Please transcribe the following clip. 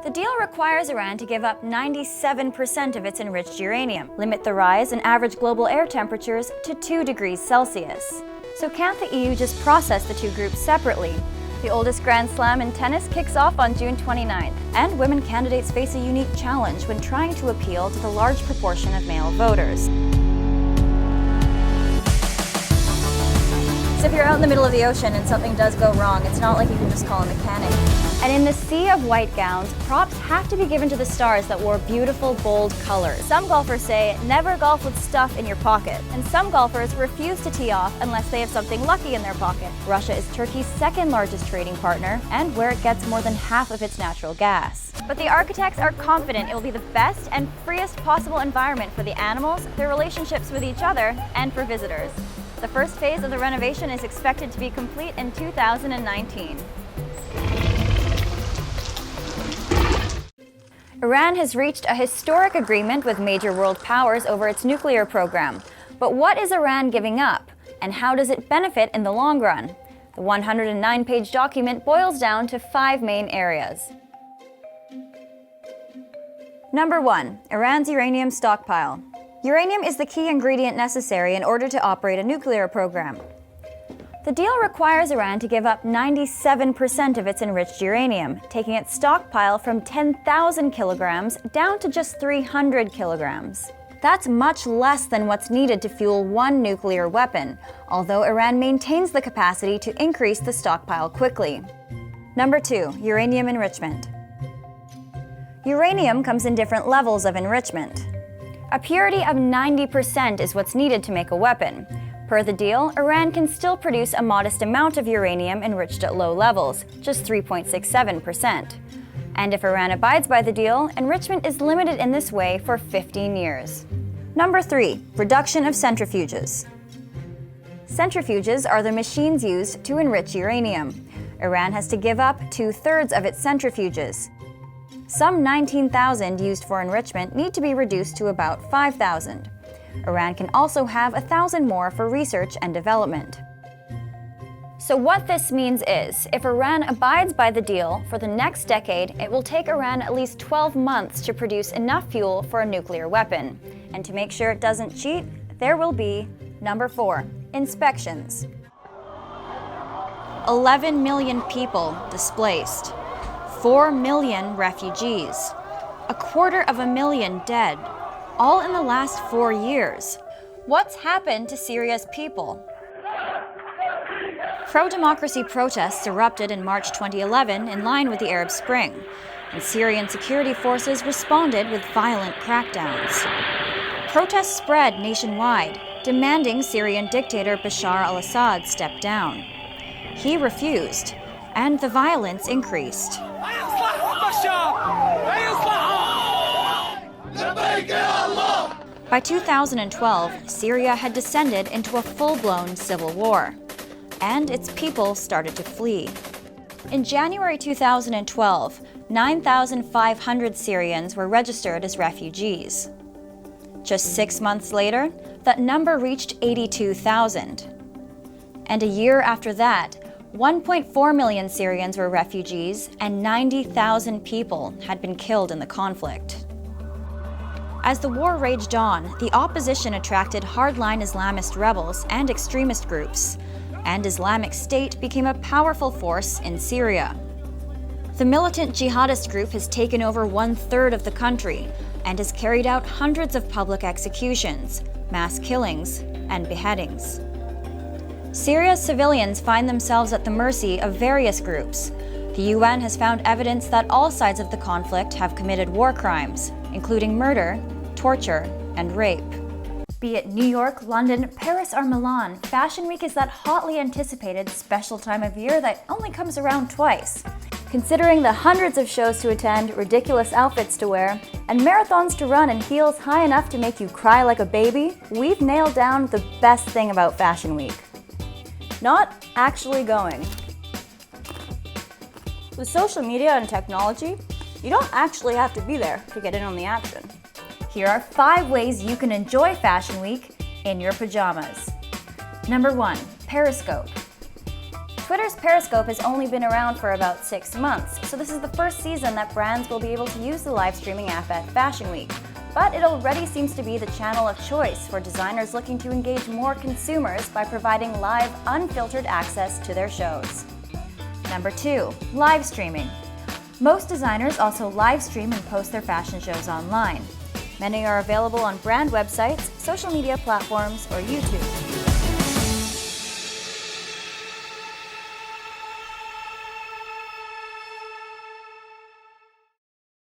The deal requires Iran to give up 97% of its enriched uranium, limit the rise in average global air temperatures to 2 degrees Celsius. So can't the EU just process the two groups separately? The oldest Grand Slam in tennis kicks off on June 29th, and women candidates face a unique challenge when trying to appeal to the large proportion of male voters. So if you're out in the middle of the ocean and something does go wrong, it's not like you can just call a mechanic. And in the sea of white gowns, props have to be given to the stars that wore beautiful, bold colors. Some golfers say, never golf with stuff in your pocket. And some golfers refuse to tee off unless they have something lucky in their pocket. Russia is Turkey's second largest trading partner, and where it gets more than half of its natural gas. But the architects are confident it will be the best and freest possible environment for the animals, their relationships with each other, and for visitors. The first phase of the renovation is expected to be complete in 2019. Iran has reached a historic agreement with major world powers over its nuclear program. But what is Iran giving up, and how does it benefit in the long run? The 109-page document boils down to 5 main areas. Number 1. Iran's uranium stockpile. Uranium is the key ingredient necessary in order to operate a nuclear program. The deal requires Iran to give up 97% of its enriched uranium, taking its stockpile from 10,000 kilograms down to just 300 kilograms. That's much less than what's needed to fuel one nuclear weapon, although Iran maintains the capacity to increase the stockpile quickly. Number 2. Uranium enrichment. Uranium comes in different levels of enrichment. A purity of 90% is what's needed to make a weapon. Per the deal, Iran can still produce a modest amount of uranium enriched at low levels, just 3.67%. And if Iran abides by the deal, enrichment is limited in this way for 15 years. Number 3. Reduction of centrifuges. Centrifuges are the machines used to enrich uranium. Iran has to give up 2/3 of its centrifuges. Some 19,000 used for enrichment need to be reduced to about 5,000. Iran can also have 1,000 more for research and development. So what this means is, if Iran abides by the deal, for the next decade, it will take Iran at least 12 months to produce enough fuel for a nuclear weapon. And to make sure it doesn't cheat, there will be, number 4, inspections. 11 million people displaced. 4 million refugees, 250,000 dead, all in the last 4 years. What's happened to Syria's people? Pro-democracy protests erupted in March 2011 in line with the Arab Spring, and Syrian security forces responded with violent crackdowns. Protests spread nationwide, demanding Syrian dictator Bashar al-Assad step down. He refused, and the violence increased. By 2012, Syria had descended into a full-blown civil war, and its people started to flee. In January 2012, 9,500 Syrians were registered as refugees. Just 6 months later, that number reached 82,000. And a year after that, 1.4 million Syrians were refugees, and 90,000 people had been killed in the conflict. As the war raged on, the opposition attracted hardline Islamist rebels and extremist groups, and Islamic State became a powerful force in Syria. The militant jihadist group has taken over 1/3 of the country and has carried out hundreds of public executions, mass killings, and beheadings. Syria's civilians find themselves at the mercy of various groups. The UN has found evidence that all sides of the conflict have committed war crimes, including murder, torture, and rape. Be it New York, London, Paris, or Milan, Fashion Week is that hotly anticipated special time of year that only comes around twice. Considering the hundreds of shows to attend, ridiculous outfits to wear, and marathons to run in heels high enough to make you cry like a baby, we've nailed down the best thing about Fashion Week. Not actually going. With social media and technology, you don't actually have to be there to get in on the action. Here are 5 ways you can enjoy Fashion Week in your pajamas. Number 1, Periscope. Twitter's Periscope has only been around for about 6 months, so this is the first season that brands will be able to use the live streaming app at Fashion Week. But it already seems to be the channel of choice for designers looking to engage more consumers by providing live, unfiltered access to their shows. Number 2. Live streaming. Most designers also live stream and post their fashion shows online. Many are available on brand websites, social media platforms, or YouTube.